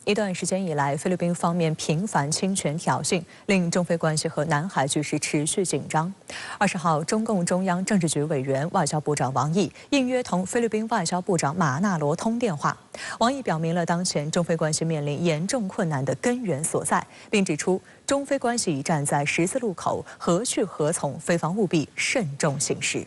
一段时间以来，菲律宾方面频繁侵权挑衅，令中菲关系和南海局势持续紧张。20号，中共中央政治局委员、外交部长王毅应约同菲律宾外交部长马纳罗通电话。王毅表明了当前中菲关系面临严重困难的根源所在，并指出中菲关系已站在十字路口，何去何从？菲方务必慎重行事。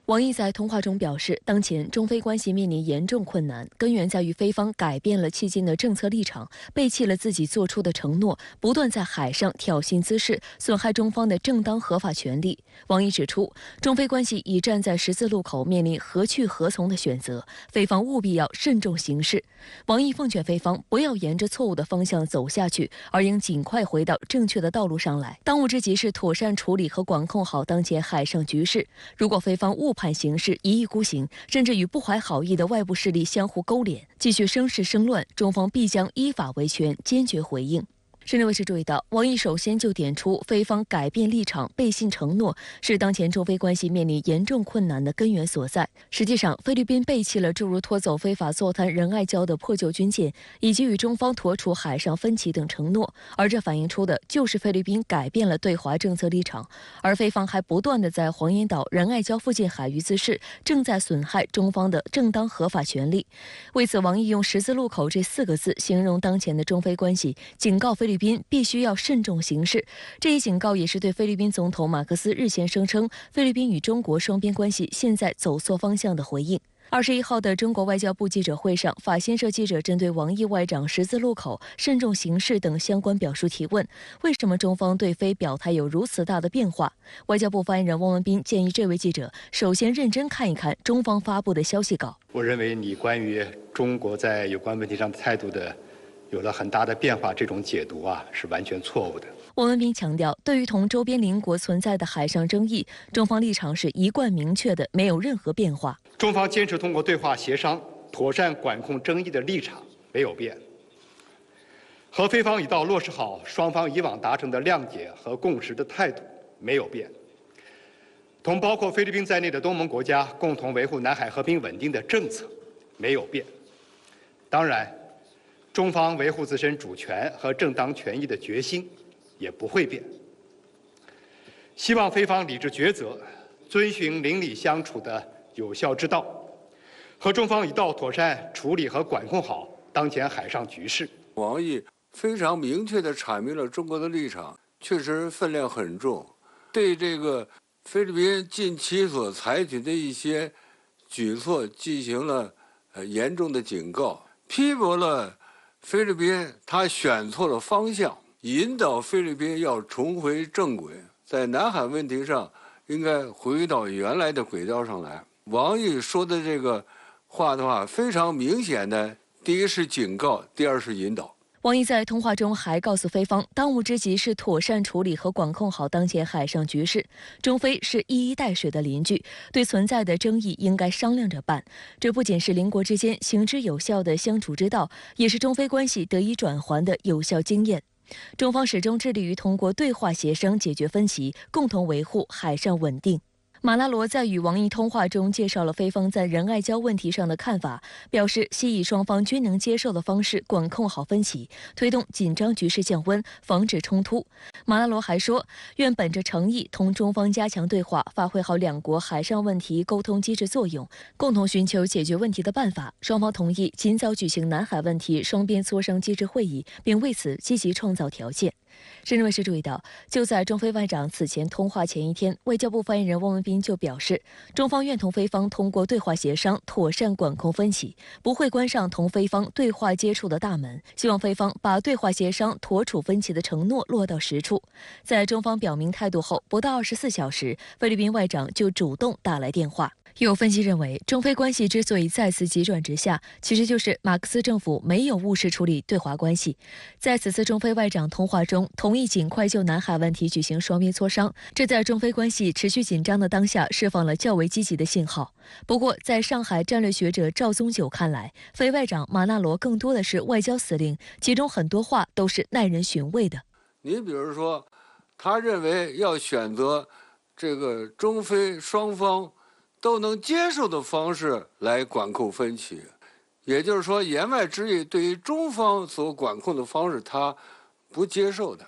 王毅在通话中表示，当前中菲关系面临严重困难，根源在于菲方改变了迄今的政策立场，背弃了自己做出的承诺，不断在海上挑衅滋事，损害中方的正当合法权利。王毅指出，中菲关系已站在十字路口，面临何去何从的选择，菲方务必要慎重行事。王毅奉劝菲方不要沿着错误的方向走下去，而应尽快回到正确的道路上来。当务之急是妥善处理和管控好当前海上局势。如果菲方误判形势，一意孤行，甚至与不怀好意的外部势力相互勾连，继续生事生乱，中方必将依法维权，坚决回应。 深圳卫视注意到，王毅首先就点出，菲方改变立场、背信承诺，是当前中菲关系面临严重困难的根源所在。实际上，菲律宾背弃了诸如拖走非法坐滩仁爱礁的破旧军舰，以及与中方妥处海上分歧等承诺，而这反映出的就是菲律宾改变了对华政策立场，而菲方还不断地在黄岩岛、仁爱礁附近海域滋事，正在损害中方的正当合法权利。为此，王毅用十字路口这4个字形容当前的中菲关系，警告菲律宾必须要慎重行事。这一警告也是对菲律宾总统马克思日前声称菲律宾与中国双边关系现在走错方向的回应。21号的中国外交部记者会上，法新社记者针对王毅外长十字路口、慎重行事等相关表述提问，为什么中方对菲表态有如此大的变化？外交部发言人汪文斌建议这位记者首先认真看一看中方发布的消息稿。我认为你关于中国在有关问题上的态度的有了很大的变化，这种解读是完全错误的。汪文斌强调，对于同周边邻国存在的海上争议，中方立场是一贯明确的，没有任何变化。中方坚持通过对话协商妥善管控争议的立场没有变，和菲方一道落实好双方以往达成的谅解和共识的态度没有变，同包括菲律宾在内的东盟国家共同维护南海和平稳定的政策没有变。当然，中方维护自身主权和正当权益的决心也不会变。希望菲方理智抉择，遵循邻里相处的有效之道，和中方一道妥善处理和管控好当前海上局势。王毅非常明确地阐明了中国的立场，确实分量很重，对这个菲律宾近期所采取的一些举措进行了严重的警告，批驳了菲律宾他选错了方向，引导菲律宾要重回正轨，在南海问题上应该回到原来的轨道上来。王毅说的这个话的话，非常明显的，第一是警告，第二是引导。王毅在通话中还告诉菲方，当务之急是妥善处理和管控好当前海上局势。中菲是一衣带水的邻居，对存在的争议应该商量着办。这不仅是邻国之间行之有效的相处之道，也是中菲关系得以转圜的有效经验。中方始终致力于通过对话协商解决分歧，共同维护海上稳定。马拉罗在与王毅通话中介绍了菲方在仁爱礁问题上的看法，表示希以双方均能接受的方式管控好分歧，推动紧张局势降温，防止冲突。马拉罗还说，愿本着诚意同中方加强对话，发挥好两国海上问题沟通机制作用，共同寻求解决问题的办法。双方同意尽早举行南海问题双边磋商机制会议，并为此积极创造条件。深圳卫视注意到，就在中菲外长此前通话前一天，外交部发言人汪文斌就表示，中方愿同菲方通过对话协商妥善管控分歧，不会关上同菲方对话接触的大门，希望菲方把对话协商妥处分歧的承诺落到实处。在中方表明态度后不到24小时，菲律宾外长就主动打来电话。有分析认为，中菲关系之所以再次急转直下，其实就是马克思政府没有务实处理对华关系。在此次中菲外长通话中，同意尽快就南海问题举行双边磋商，这在中菲关系持续紧张的当下，释放了较为积极的信号。不过，在上海战略学者赵宗九看来，菲外长马纳罗更多的是外交司令，其中很多话都是耐人寻味的。你比如说，他认为要选择这个中菲双方都能接受的方式来管控分歧，也就是说，言外之意，对于中方所管控的方式，他不接受的，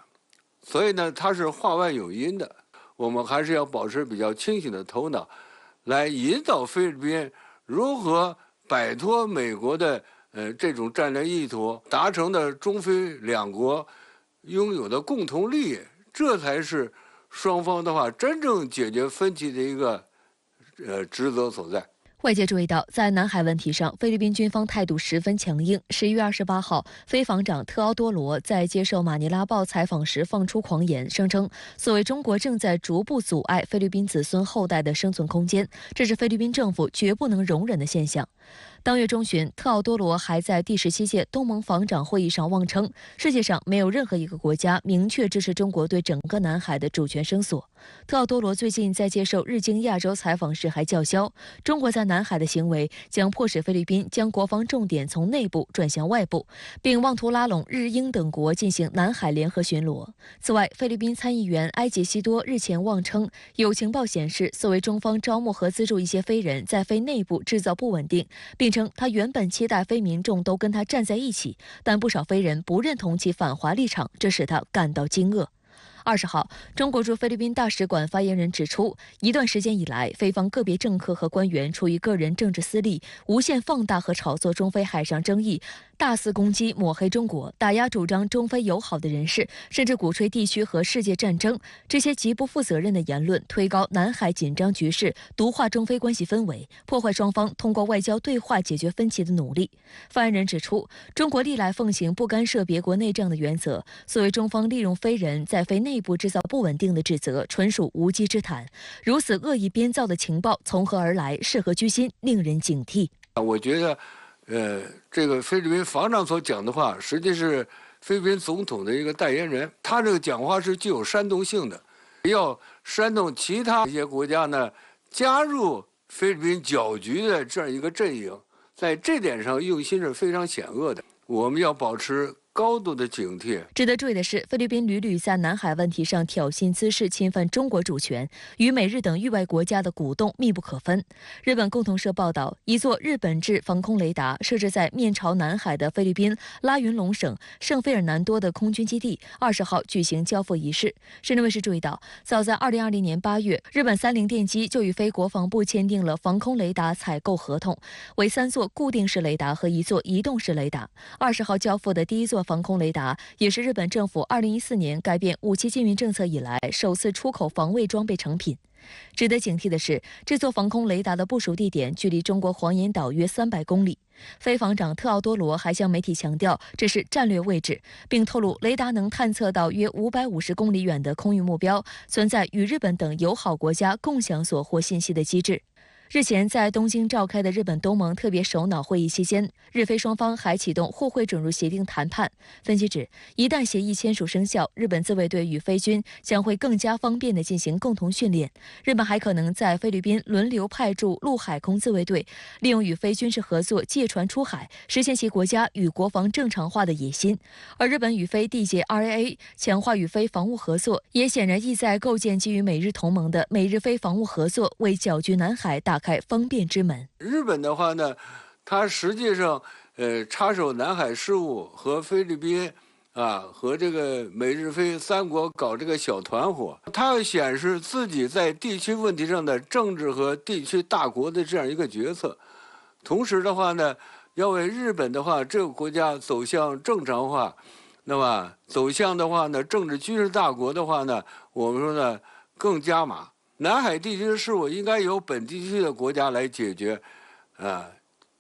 所以呢，他是话外有音的。我们还是要保持比较清醒的头脑，来引导菲律宾如何摆脱美国的这种战略意图，达成的中非两国拥有的共同利益，这才是双方的话真正解决分歧的一个职责所在。外界注意到，在南海问题上，菲律宾军方态度十分强硬。11月28号，菲防长特奥多罗在接受马尼拉报采访时放出狂言，声称所谓中国正在逐步阻碍菲律宾子孙后代的生存空间，这是菲律宾政府绝不能容忍的现象。当月中旬，特奥多罗还在第17届东盟防长会议上妄称，世界上没有任何一个国家明确支持中国对整个南海的主权声索。特奥多罗最近在接受日经亚洲采访时还叫嚣，中国在南海的行为将迫使菲律宾将国防重点从内部转向外部，并妄图拉拢日英等国进行南海联合巡逻。此外，菲律宾参议员埃杰西多日前妄称，有情报显示，所谓中方招募和资助一些菲人在菲内部制造不稳定，并称他原本期待非民众都跟他站在一起，但不少菲人不认同其反华立场，这使他感到惊愕。20号，中国驻菲律宾大使馆发言人指出，一段时间以来，菲方个别政客和官员出于个人政治私利，无限放大和炒作中非海上争议，大肆攻击抹黑中国，打压主张中非友好的人士，甚至鼓吹地区和世界战争。这些极不负责任的言论推高南海紧张局势，毒化中非关系氛围，破坏双方通过外交对话解决分歧的努力。发言人指出，中国历来奉行不干涉别国内政的原则，所谓中方利用非人在非内部制造不稳定的指责，纯属无稽之谈。如此恶意编造的情报从何而来？是何居心？令人警惕。我觉得，这个菲律宾防长所讲的话，实际是菲律宾总统的一个代言人。他这个讲话是具有煽动性的，要煽动其他一些国家呢加入菲律宾搅局的这样一个阵营。在这点上，用心是非常险恶的。我们要保持高度的警惕。值得注意的是，菲律宾屡屡在南海问题上挑衅滋事，侵犯中国主权，与美日等域外国家的鼓动密不可分。日本共同社报道，一座日本制防空雷达设置在面朝南海的菲律宾拉云龙省圣菲尔南多的空军基地，20号举行交付仪式。深圳卫视注意到，早在2020年8月，日本三菱电机就与菲国防部签订了防空雷达采购合同，为3座固定式雷达和1座移动式雷达。20号交付的第1座防空雷达也是日本政府2014年改变武器禁运政策以来首次出口防卫装备成品。值得警惕的是，这座防空雷达的部署地点距离中国黄岩岛约300公里。菲防长特奥多罗还向媒体强调，这是战略位置，并透露雷达能探测到约550公里远的空域目标，存在与日本等友好国家共享所获信息的机制。日前在东京召开的日本东盟特别首脑会议期间，日菲双方还启动互惠准入协定谈判。分析指，一旦协议签署生效，日本自卫队与菲军将会更加方便地进行共同训练。日本还可能在菲律宾轮流派驻陆海空自卫队，利用与菲军事合作借船出海，实现其国家与国防正常化的野心。而日本与菲缔结 RAA， 强化与菲防务合作，也显然意在构建基于美日同盟的美日菲防务合作，为搅局南海打开方便之门。日本的话呢，它实际上插手南海事务，和菲律宾和这个美日菲3国搞这个小团伙，它要显示自己在地区问题上的政治和地区大国的这样一个角色。同时的话呢，要为日本的话这个国家走向正常化，那么走向的话呢，政治军事大国的话呢，我们说呢更加码。南海地区的事务应该由本地区的国家来解决，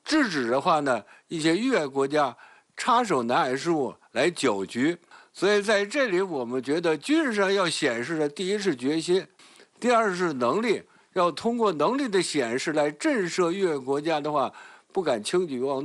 制止的话呢，一些域外国家插手南海事务来搅局。所以在这里，我们觉得军事上要显示的第一是决心，第二是能力，要通过能力的显示来震慑域外国家的话，不敢轻举妄动。